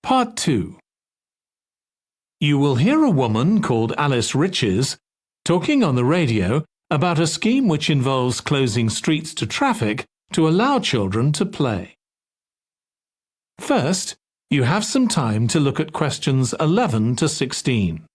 Part 2. You will hear a woman called Alice Riches talking on the radio about a scheme which involves closing streets to traffic to allow children to play. First, you have some time to look at questions 11 to 16.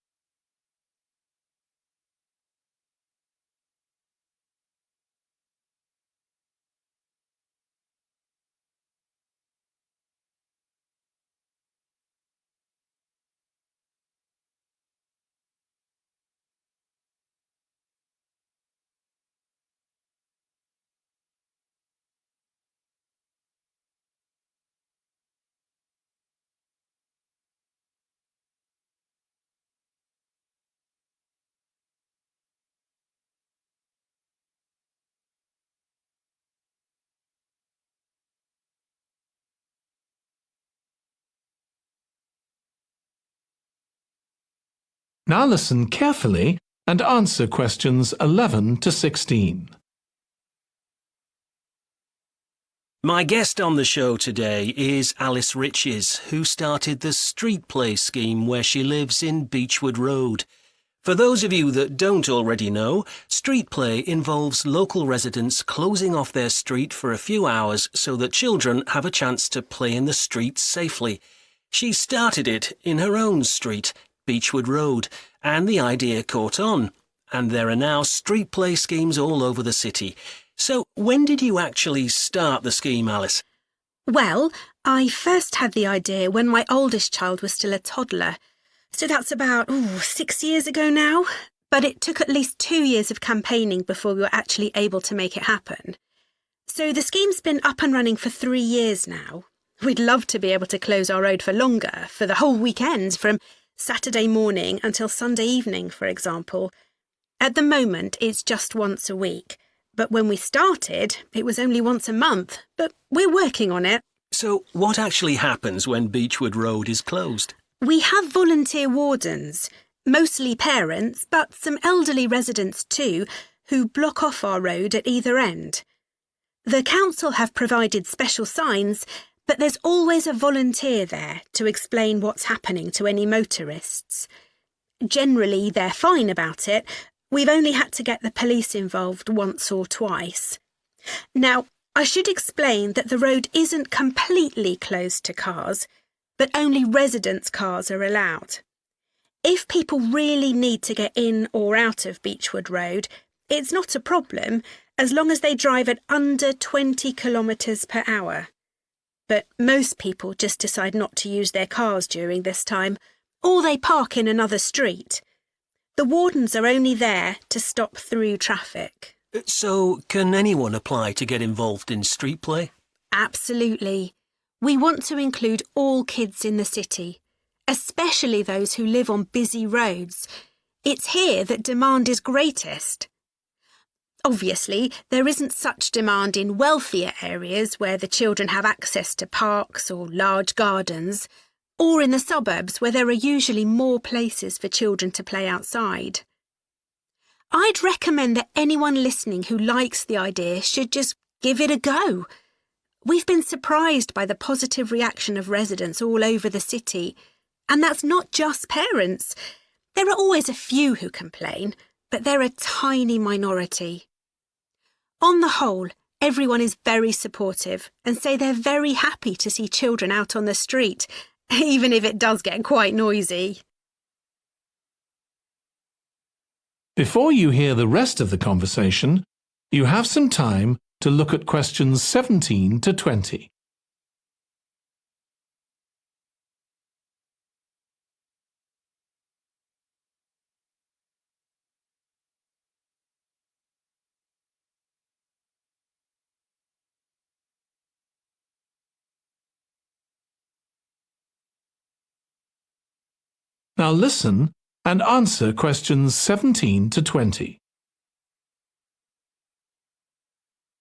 Now listen carefully and answer questions 11 to 16. My guest on the show today is Alice Riches, who started the street play scheme where she lives in Beechwood Road. For those of you that don't already know, street play involves local residents closing off their street for a few hours so that children have a chance to play in the street safely. She started it in her own street, Beechwood Road, and the idea caught on. And there are now street play schemes all over the city. So when did you actually start the scheme, Alice? Well, I first had the idea when my oldest child was still a toddler. So that's about 6 years ago now. But it took at least 2 years of campaigning before we were actually able to make it happen. So the scheme's been up and running for 3 years now. We'd love to be able to close our road for longer, for the whole weekend, from Saturday morning until Sunday evening, for example. At the moment, it's just once a week. But when we started, it was only once a month. But we're working on it. So what actually happens when Beechwood Road is closed? We have volunteer wardens, mostly parents, but some elderly residents too, who block off our road at either end. The council have provided special signs, but there's always a volunteer there to explain what's happening to any motorists. Generally, they're fine about it. We've only had to get the police involved once or twice. Now, I should explain that the road isn't completely closed to cars, but only residents' cars are allowed. If people really need to get in or out of Beechwood Road, it's not a problem as long as they drive at under 20 kilometres per hour. But most people just decide not to use their cars during this time, or they park in another street. The wardens are only there to stop through traffic. So can anyone apply to get involved in street play? Absolutely. We want to include all kids in the city, especially those who live on busy roads. It's here that demand is greatest. Obviously, there isn't such demand in wealthier areas where the children have access to parks or large gardens, or in the suburbs where there are usually more places for children to play outside. I'd recommend that anyone listening who likes the idea should just give it a go. We've been surprised by the positive reaction of residents all over the city, and that's not just parents. There are always a few who complain, but they're a tiny minority. On the whole, everyone is very supportive and say they're very happy to see children out on the street, even if it does get quite noisy. Before you hear the rest of the conversation, you have some time to look at questions 17 to 20. Now listen and answer questions 17 to 20.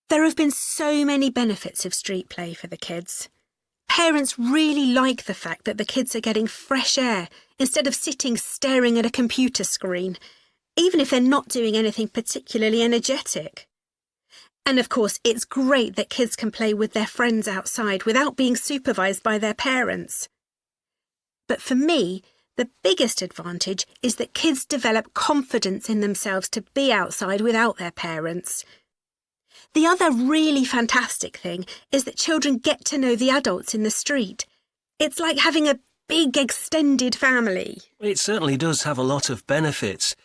There have been so many benefits of street play for the kids. Parents really like the fact that the kids are getting fresh air instead of sitting staring at a computer screen, even if they're not doing anything particularly energetic. And of course, it's great that kids can play with their friends outside without being supervised by their parents. But for me, the biggest advantage is that kids develop confidence in themselves to be outside without their parents. The other really fantastic thing is that children get to know the adults in the street. It's like having a big extended family. It certainly does have a lot of benefits.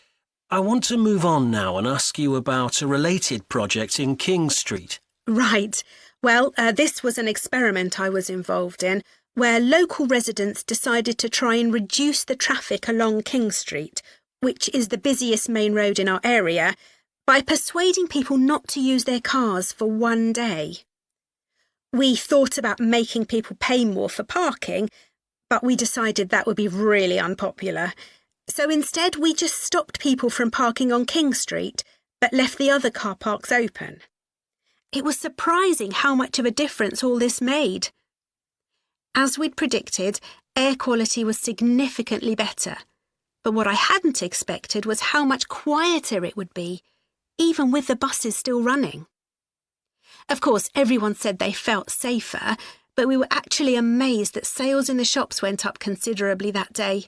I want to move on now and ask you about a related project in King Street. Right. Well, this was an experiment I was involved in, where local residents decided to try and reduce the traffic along King Street, which is the busiest main road in our area, by persuading people not to use their cars for one day. We thought about making people pay more for parking, but we decided that would be really unpopular. So instead, we just stopped people from parking on King Street, but left the other car parks open. It was surprising how much of a difference all this made. As we'd predicted, air quality was significantly better. But what I hadn't expected was how much quieter it would be, even with the buses still running. Of course, everyone said they felt safer, but we were actually amazed that sales in the shops went up considerably that day.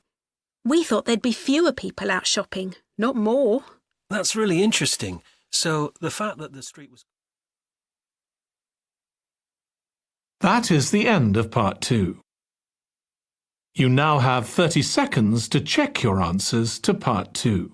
We thought there'd be fewer people out shopping, not more. That's really interesting. So the fact that the street was... That is the end of part 2. You now have 30 seconds to check your answers to part 2.